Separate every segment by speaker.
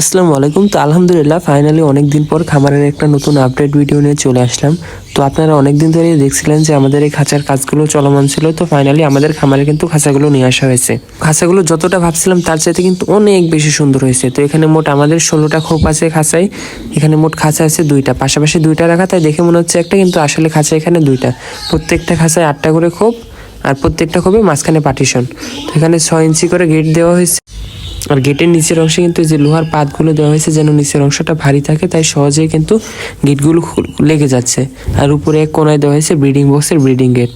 Speaker 1: আসসালামু আলাইকুম। তো আলহামদুলিল্লাহ ফাইনালি অনেকদিন পর খামারের একটা নতুন আপডেট ভিডিও নিয়ে চলে আসলাম। তো আপনারা অনেকদিন ধরেই দেখছিলেন যে আমাদের এই খাঁচার কাজগুলো চলমান ছিল। তো ফাইনালি আমাদের খামারে কিন্তু খাঁচাগুলো নিয়ে আসা হয়েছে। খাঁচাগুলো যতটা ভাবছিলাম তার চাইতে কিন্তু অনেক বেশি সুন্দর হয়েছে। তো এখানে মোট আমাদের 16টা খোপ আছে খাঁচায়। এখানে মোট খাঁচা আছে 2টা, পাশাপাশি 2টা রাখা, তাই দেখে মনে হচ্ছে একটা, কিন্তু আসলে খাঁচা এখানে 2টা। প্রত্যেকটা খাঁচায় 8টা করে খোপ, আর প্রত্যেকটা খোপে মাঝখানে পার্টিশন। তো এখানে 6 ইঞ্চি করে গেট দেওয়া হয়েছে। আর গেটের নিচের অংশে কিন্তু যে লোহার পাতগুলো দেওয়া হয়েছে যেন নিচের অংশটা ভারী থাকে, তাই সহজেই কিন্তু গেটগুলো লেগে যাচ্ছে। আর উপরে এক কোনায় দেওয়া হয়েছে ব্রিডিং বক্সের ব্রিডিং গেট।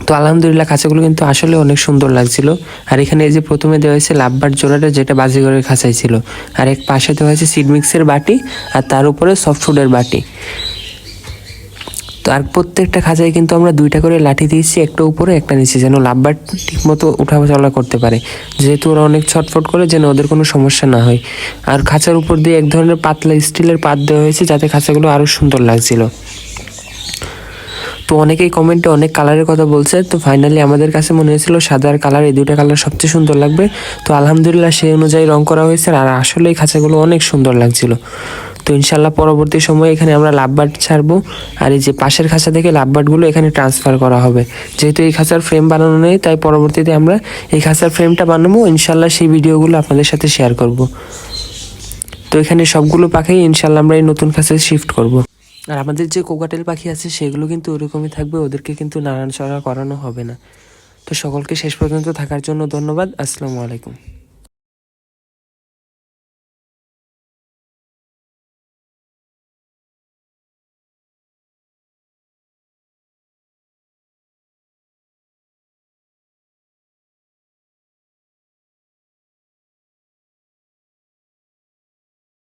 Speaker 1: তো আলহামদুলিল্লাহ খাঁচাগুলো কিন্তু আসলে অনেক সুন্দর লাগছিল। আর এখানে এই যে প্রথমে দেওয়া হয়েছে লাভবার জোড়াটা, যেটা বাজিগরের খাঁচাই ছিল। আর এক পাশে দেওয়া হয়েছে সিড মিক্সের বাটি, আর তার উপরে সফট ফুডের বাটি। তো আর প্রত্যেকটা খাঁচায় কিন্তু আমরা 2টা করে লাঠি দিয়েছি, একটা উপরে একটা নিচে, যেন লাভবার ঠিক মতো উঠা চলা করতে পারে। যেহেতু ওরা অনেক ছটফট করে, যেন ওদের কোনো সমস্যা না হয়। আর খাঁচার উপর দিয়ে এক ধরনের পাতলা স্টিলের পাত দেওয়া হয়েছে, যাতে খাঁচাগুলো আরও সুন্দর লাগছিল। তো অনেকেই কমেন্টে অনেক কালারের কথা বলছে। তো ফাইনালি আমাদের কাছে মনে হয়েছিল সাদা আর কালার, এই 2টা কালার সবচেয়ে সুন্দর লাগবে। তো আলহামদুলিল্লাহ সেই অনুযায়ী রং করা হয়েছে, আর আসলে এই খাঁচাগুলো অনেক সুন্দর লাগছিল। তো ইনশাল্লাহ পরবর্তী সময়ে এখানে আমরা লাভবার্ড ছাড়বো। আর এই যে পাশের খাঁচা থেকে লাভবার্ডগুলো এখানে ট্রান্সফার করা হবে। যেহেতু এই খাঁচার ফ্রেম বানানো নেই, তাই পরবর্তীতে আমরা এই খাঁচার ফ্রেমটা বানাবো। ইনশাল্লাহ সেই ভিডিওগুলো আপনাদের সাথে শেয়ার করব। তো এখানে সবগুলো পাখি ইনশাল্লাহ আমরা এই নতুন খাঁচায় শিফট করব। আর আমাদের যে কোকাটেল পাখি আছে সেগুলো কিন্তু ওরকমই থাকবে, ওদেরকে কিন্তু নাড়াচড়া করানো হবে না। তো সকলকে শেষ পর্যন্ত থাকার জন্য ধন্যবাদ। আসসালামু আলাইকুম।